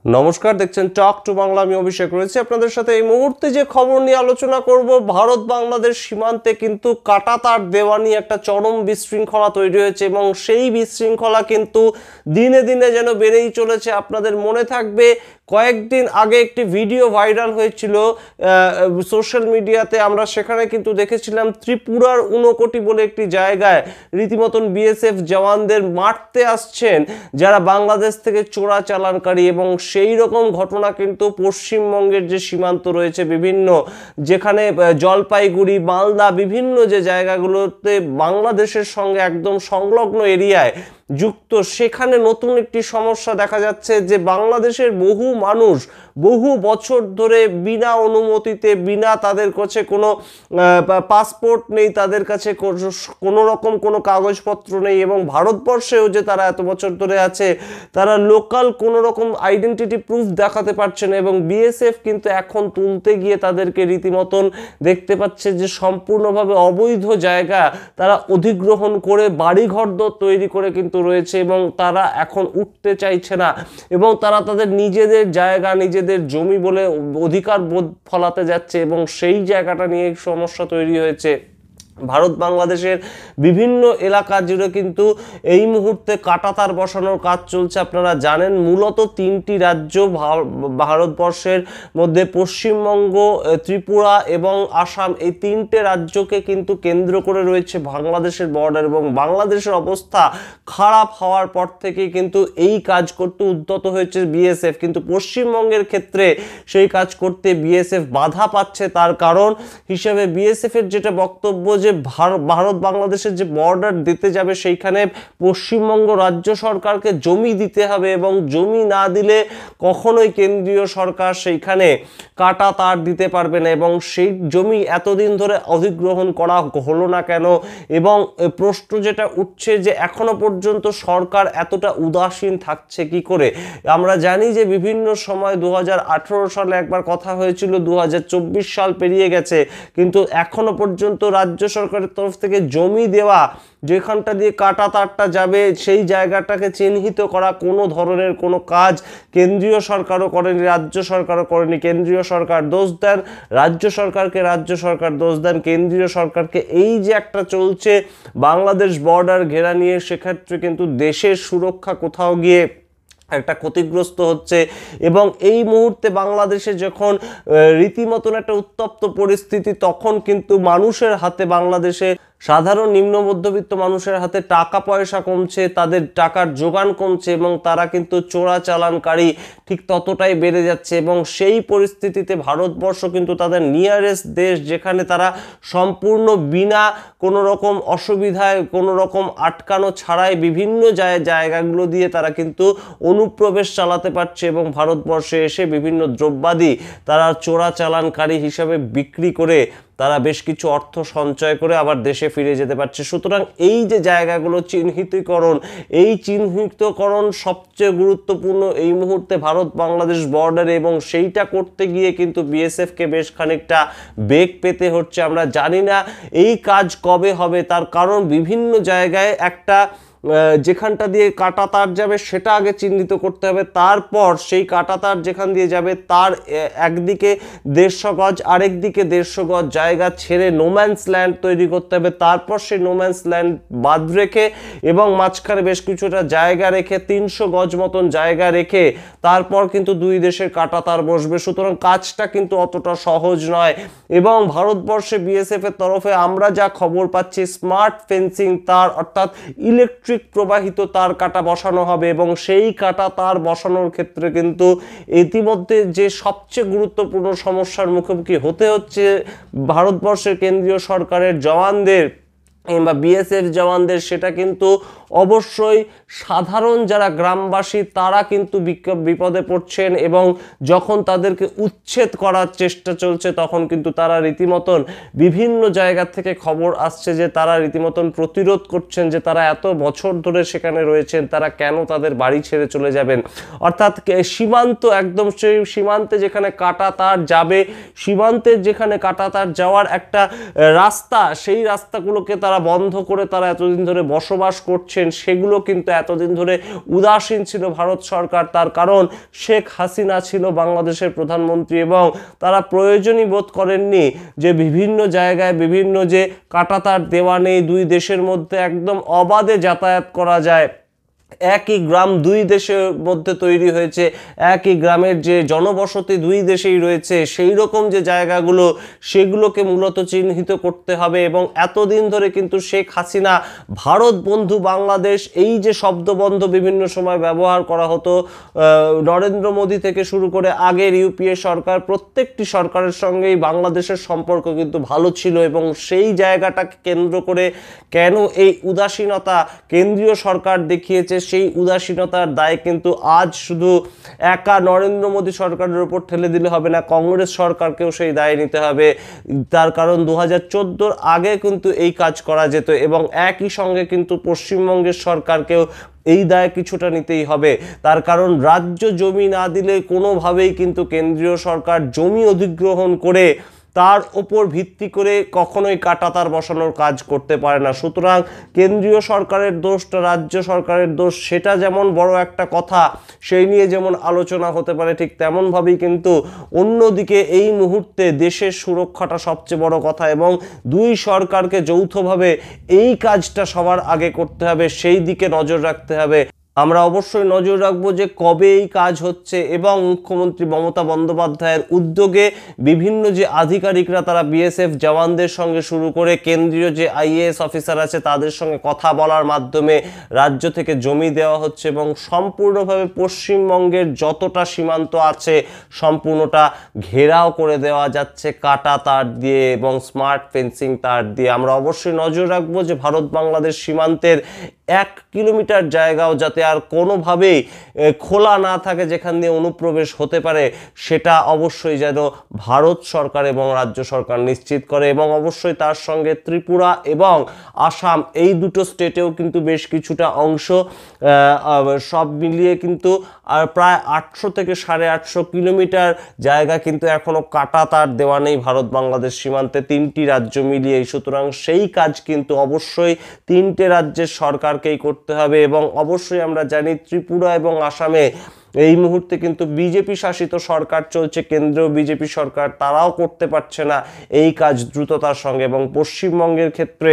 নমস্কার, দেখছেন talk to Bangla. আমি অভিষেক রয়েছে আপনাদের সাথে। এই মুহূর্তে যে খবর নিয়ে আলোচনা করব, ভারত বাংলাদেশ সীমান্তে কিন্তু কাঁটাতার দেওয়া নিয়ে একটা চরম বিশৃঙ্খলা তৈরি হয়েছে এবং সেই বিশৃঙ্খলা কিন্তু দিনে দিনে যেন বেড়েই চলেছে। আপনাদের মনে থাকবে কয়েকদিন আগে একটি ভিডিও ভাইরাল হয়েছিল সোশ্যাল মিডিয়াতে। আমরা সেখানে কিন্তু দেখেছিলাম ত্রিপুরার ঊনকোটি বলে একটি জায়গায় রীতিমতন বিএসএফ জওয়ানদের মারতে আসছেন যারা বাংলাদেশ থেকে চোরাচালানকারী, এবং সেই রকম ঘটনা কিন্তু পশ্চিমবঙ্গের যে সীমান্ত রয়েছে বিভিন্ন, যেখানে জলপাইগুড়ি, মালদা, বিভিন্ন যে জায়গাগুলোতে বাংলাদেশের সঙ্গে একদম সংলগ্ন এরিয়ায় যুক্ত, সেখানে নতুন একটি সমস্যা দেখা যাচ্ছে যে বাংলাদেশের বহু মানুষ বহু বছর ধরে বিনা অনুমতিতে, বিনা তাদের কাছে কোনো পাসপোর্ট নেই, তাদের কাছে কোনো রকম কোনো কাগজপত্র নেই, এবং ভারতবর্ষেও যে তারা এত বছর ধরে আছে তারা লোকাল কোনো রকম আইডেন্টিটি প্রুফ দেখাতে পারছে না। এবং বিএসএফ কিন্তু এখন তুলতে গিয়ে তাদেরকে রীতিমতন দেখতে পাচ্ছে যে সম্পূর্ণভাবে অবৈধ জায়গা তারা অধিগ্রহণ করে বাড়িঘর তৈরি করে কিন্তু রয়েছে, এবং তারা এখন উঠতে চাইছে না, এবং তারা তাদের নিজেদের জায়গা, নিজেদের জমি বলে অধিকার বোধ ফলাতে যাচ্ছে, এবং সেই জায়গাটা নিয়ে সমস্যা তৈরি হয়েছে। ভারত বাংলাদেশের বিভিন্ন এলাকা জুড়ে কিন্তু এই মুহূর্তে কাঁটাতার বসানোর কাজ চলছে। আপনারা জানেন মূলত তিনটি রাজ্য ভারতবর্ষের মধ্যে, পশ্চিমবঙ্গ, ত্রিপুরা এবং আসাম, এই তিনটে রাজ্যকে কিন্তু কেন্দ্র করে রয়েছে বাংলাদেশের বর্ডার, এবং বাংলাদেশের অবস্থা খারাপ হওয়ার পর থেকে কিন্তু এই কাজ করতে উদ্যত হয়েছে বিএসএফ। কিন্তু পশ্চিমবঙ্গের ক্ষেত্রে সেই কাজ করতে বিএসএফ বাধা পাচ্ছে। তার কারণ হিসেবে বিএসএফের যেটা বক্তব্য যে ভারত বাংলাদেশের যে বর্ডার দিতে যাবে সেইখানে পশ্চিমবঙ্গ রাজ্য সরকারকে জমি দিতে হবে, এবং জমি না দিলে কখনোই কেন্দ্রীয় সরকার সেইখানে কাটা তার দিতে পারবে না, এবং সেই জমি এতদিন ধরে অধিগ্রহণ করা হলো না কেন। এবং প্রশ্ন যেটা উঠছে যে এখনো পর্যন্ত সরকার এতটা উদাসীন থাকছে কি করে। আমরা জানি যে বিভিন্ন সময় 2018 সালে একবার কথা হয়েছিল, 2024 সাল পেরিয়ে গেছে, কিন্তু এখনো পর্যন্ত রাজ্য সরকারের তরফ থেকে জমি দেওয়া, যেখানটা দিয়ে কাটা তারটা যাবে সেই জায়গাটাকে চিহ্নিত করা, কোনো ধরনের কোনো কাজ কেন্দ্রীয় সরকারও করেনি, রাজ্য সরকারও করেনি। কেন্দ্রীয় সরকার দোষ দেন রাজ্য সরকারকে, রাজ্য সরকার দোষ দেন কেন্দ্রীয় সরকারকে। এই যে একটা চলছে বাংলাদেশ বর্ডার ঘেরা নিয়ে, সেক্ষেত্রে কিন্তু দেশের সুরক্ষা কোথাও গিয়ে একটা ক্ষতিগ্রস্ত হচ্ছে। এবং এই মুহূর্তে বাংলাদেশে যখন রীতিমতন একটা উত্তপ্ত পরিস্থিতি, তখন কিন্তু মানুষের হাতে, বাংলাদেশে সাধারণ নিম্ন মধ্যবিত্ত মানুষের হাতে টাকা পয়সা কমছে, তাদের টাকার যোগান কমছে, এবং তারা কিন্তু চোরাচালানকারী ঠিক ততটাই বেড়ে যাচ্ছে। এবং সেই পরিস্থিতিতে ভারতবর্ষ কিন্তু তাদের নিয়ারেস্ট দেশ, যেখানে তারা সম্পূর্ণ বিনা কোনো রকম অসুবিধায়, কোনো রকম আটকানো ছাড়াই বিভিন্ন জায়গাগুলো দিয়ে তারা কিন্তু অনুপ্রবেশ চালাতে পারছে, এবং ভারতবর্ষে এসে বিভিন্ন দ্রব্যাদি তারা চোরাচালানকারী হিসাবে বিক্রি করে তারা বেশ কিছু অর্থ সঞ্চয় করে আবার দেশে ফিরে যেতে পারছে। সুতরাং এই যে জায়গাগুলো চিহ্নিতকরণ, এই চিহ্নিতকরণ সবচেয়ে গুরুত্বপূর্ণ এই মুহূর্তে ভারত বাংলাদেশ বর্ডারে, এবং সেইটা করতে গিয়ে কিন্তু বিএসএফকে বেশ খানিকটা বেগ পেতে হচ্ছে। আমরা জানি না এই কাজ কবে হবে, তার কারণ বিভিন্ন জায়গায় একটা যেখানটা দিয়ে কাটা তার যাবে সেটা আগে চিহ্নিত করতে হবে, তারপর সেই কাটা তার যেখান দিয়ে যাবে তার একদিকে 150 গজ, আরেকদিকে 150 গজ জায়গা ছেড়ে নোম্যান্স ল্যান্ড তৈরি করতে হবে, তারপর সেই নোম্যান্স ল্যান্ড বাদ রেখে এবং মাঝখানে বেশ কিছুটা জায়গা রেখে 300 গজ মতন জায়গা রেখে তারপর কিন্তু দুই দেশের কাটা তার বসবে। সুতরাং কাজটা কিন্তু অতটা সহজ নয়। এবং ভারতবর্ষে বিএসএফ এর তরফে আমরা যা খবর পাচ্ছি, স্মার্ট ফেন্সিং তার, অর্থাৎ ইলেকট্রিক প্রবাহিত তার কাটা বসানো হবে, এবং সেই কাটা তার বসানোর ক্ষেত্রে কিন্তু ইতিমধ্যে যে সবচেয়ে গুরুত্বপূর্ণ সমস্যার মুখোমুখি হতে হচ্ছে ভারতবর্ষের কেন্দ্রীয় সরকারের জওয়ানদের কিংবা বিএসএফ জওয়ানদের, সেটা কিন্তু অবশ্যই সাধারণ যারা গ্রামবাসী তারা কিন্তু বিপদে পড়ছেন, এবং যখন তাদেরকে উচ্ছেদ করার চেষ্টা চলছে তখন কিন্তু তারা রীতিমতন বিভিন্ন জায়গা থেকে খবর আসছে যে তারা রীতিমতন প্রতিরোধ করছেন যে তারা এত বছর ধরে সেখানে রয়েছেন, তারা কেন তাদের বাড়ি ছেড়ে চলে যাবেন। অর্থাৎ সীমান্ত, একদম সেই সীমান্তে যেখানে কাটা তার যাবে, সীমান্তের যেখানে কাটা তার যাওয়ার একটা রাস্তা, সেই রাস্তাগুলোকে তারা বন্ধ করে তারা এতদিন ধরে বসবাস করছে, করছেন সেগুলো কিন্তু এতদিন ধরে উদাসীন ছিল ভারত সরকার। তার কারণ শেখ হাসিনা ছিল বাংলাদেশের প্রধানমন্ত্রী এবং তারা প্রয়োজনই বোধ করেননি যে বিভিন্ন জায়গায় বিভিন্ন যে কাঁটাতার দেওয়া নেই, দুই দেশের মধ্যে একদম অবাধে যাতায়াত করা যায়। একই গ্রাম দুই দেশের মধ্যে তৈরি হয়েছে, একই গ্রামের যে জনবসতি দুই দেশেই রয়েছে, সেই রকম যে জায়গাগুলো সেগুলোকে মূলত চিহ্নিত করতে হবে। এবং এতদিন ধরে কিন্তু শেখ হাসিনা ভারত বন্ধু বাংলাদেশ এই যে শব্দবন্ধ বিভিন্ন সময় ব্যবহার করা হতো, নরেন্দ্র মোদী থেকে শুরু করে আগের ইউপিএ সরকার, প্রত্যেকটি সরকারের সঙ্গেই বাংলাদেশের সম্পর্ক কিন্তু ভালো ছিল। এবং সেই জায়গাটাকে কেন্দ্র করে কেন এই উদাসীনতা কেন্দ্রীয় সরকার দেখিয়েছে, সেই উদাসীনতার দায় কিন্তু আজ শুধু একা নরেন্দ্র মোদী সরকারের উপর ঠেলে দিলে হবে না, কংগ্রেস সরকারকেও সেই দায় নিতে হবে। তার কারণ 2014-র আগে কিন্তু এই কাজ করা যেত এবং একই সঙ্গে কিন্তু পশ্চিমবঙ্গের সরকারকেও এই দায় কিছুটা নিতেই হবে। তার কারণ রাজ্য জমি না দিলে কোনোভাবেই কিন্তু কেন্দ্রীয় সরকার জমি অধিগ্রহণ করে তার ওপর ভিত্তি করে কখনোই কাঁটাতার বসানোর কাজ করতে পারে না। সুতরাং কেন্দ্রীয় সরকারের দোষটা রাজ্য সরকারের দোষ, সেটা যেমন বড় একটা কথা, সেই নিয়ে যেমন আলোচনা হতে পারে, ঠিক তেমনভাবেই কিন্তু অন্যদিকে এই মুহূর্তে দেশের সুরক্ষাটা সবচেয়ে বড় কথা এবং দুই সরকারকে যৌথভাবে এই কাজটা সবার আগে করতে হবে, সেই দিকে নজর রাখতে হবে। আমরা অবশ্যই নজর রাখবো যে কবে এই কাজ হচ্ছে এবং মুখ্যমন্ত্রী মমতা বন্দ্যোপাধ্যায়ের উদ্যোগে বিভিন্ন যে আধিকারিকরা তারা বিএসএফ জওয়ানদের সঙ্গে শুরু করে কেন্দ্রীয় যে আইএএস অফিসার আছে তাদের সঙ্গে কথা বলার মাধ্যমে রাজ্য থেকে জমি দেওয়া হচ্ছে এবং সম্পূর্ণভাবে পশ্চিমবঙ্গের যতটা সীমান্ত আছে সম্পূর্ণটা ঘেরাও করে দেওয়া যাচ্ছে কাটা তার দিয়ে এবং স্মার্ট ফেন্সিং তার দিয়ে। আমরা অবশ্যই নজর রাখবো যে ভারত বাংলাদেশ সীমান্তের 1 কিলোমিটার জায়গাও যাতে আর কোনোভাবেই খোলা না থাকে যেখান দিয়ে অনুপ্রবেশ হতে পারে, সেটা অবশ্যই যেন ভারত সরকার এবং রাজ্য সরকার নিশ্চিত করে। এবং অবশ্যই তার সঙ্গে ত্রিপুরা এবং আসাম এই দুটো স্টেটেও কিন্তু বেশ কিছুটা অংশ, সব মিলিয়ে কিন্তু আর প্রায় 800 থেকে 850 কিলোমিটার জায়গা কিন্তু এখনো কাটা তার দেওয়া নেই ভারত বাংলাদেশ সীমান্তে, 3টি রাজ্য মিলিয়েই। সুতরাং সেই কাজ কিন্তু অবশ্যই 3টে রাজ্যের সরকারকেই করতে হবে। এবং অবশ্যই আমরা জানি ত্রিপুরা এবং আসামে এই মুহূর্তে কিন্তু বিজেপি শাসিত সরকার চলছে, কেন্দ্রীয় বিজেপি সরকার, তারাও করতে পারছে না এই কাজ দ্রুততার সঙ্গে। এবং পশ্চিমবঙ্গের ক্ষেত্রে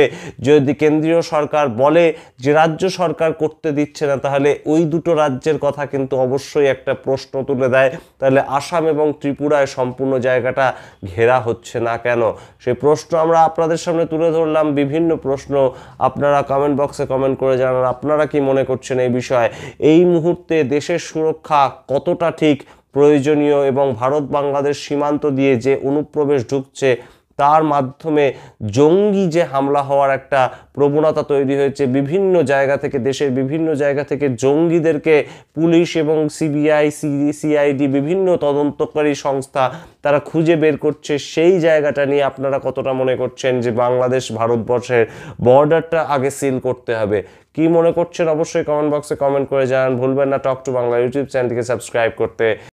যদি কেন্দ্রীয় সরকার বলে যে রাজ্য সরকার করতে দিচ্ছে না, তাহলে ওই দুটো রাজ্যের কথা কিন্তু অবশ্যই একটা প্রশ্ন তুলে দেয়, তাহলে আসাম এবং ত্রিপুরায় সম্পূর্ণ জায়গাটা ঘেরা হচ্ছে না কেন? সেই প্রশ্ন আমরা আপনাদের সামনে তুলে ধরলাম। বিভিন্ন প্রশ্ন আপনারা কমেন্ট বক্সে কমেন্ট করে জানান আপনারা কি মনে করছেন এই বিষয়ে। এই মুহূর্তে দেশের সুরক্ষা কতটা ঠিক প্রয়োজনীয় এবং ভারত বাংলাদেশ সীমান্ত দিয়ে যে অনুপ্রবেশ ঢুকছে তার মাধ্যমে জঙ্গি যে হামলা হওয়ার একটা প্রবণতা তৈরি হয়েছে, বিভিন্ন জায়গা থেকে দেশের বিভিন্ন জায়গা থেকে জঙ্গিদেরকে পুলিশ এবং সিবিআই সিআইডি বিভিন্ন তদন্তকারী সংস্থা তারা খুঁজে বের করছে, সেই জায়গাটা নিয়ে আপনারা কতটা মনে করছেন যে বাংলাদেশ ভারতবর্ষের বর্ডারটা আগে সিল করতে হবে? কি মনে করছেন অবশ্যই কমেন্ট বক্সে কমেন্ট করে জানান। ভুলবেন না টক টু বাংলা ইউটিউব চ্যানেলটিকে সাবস্ক্রাইব করতে।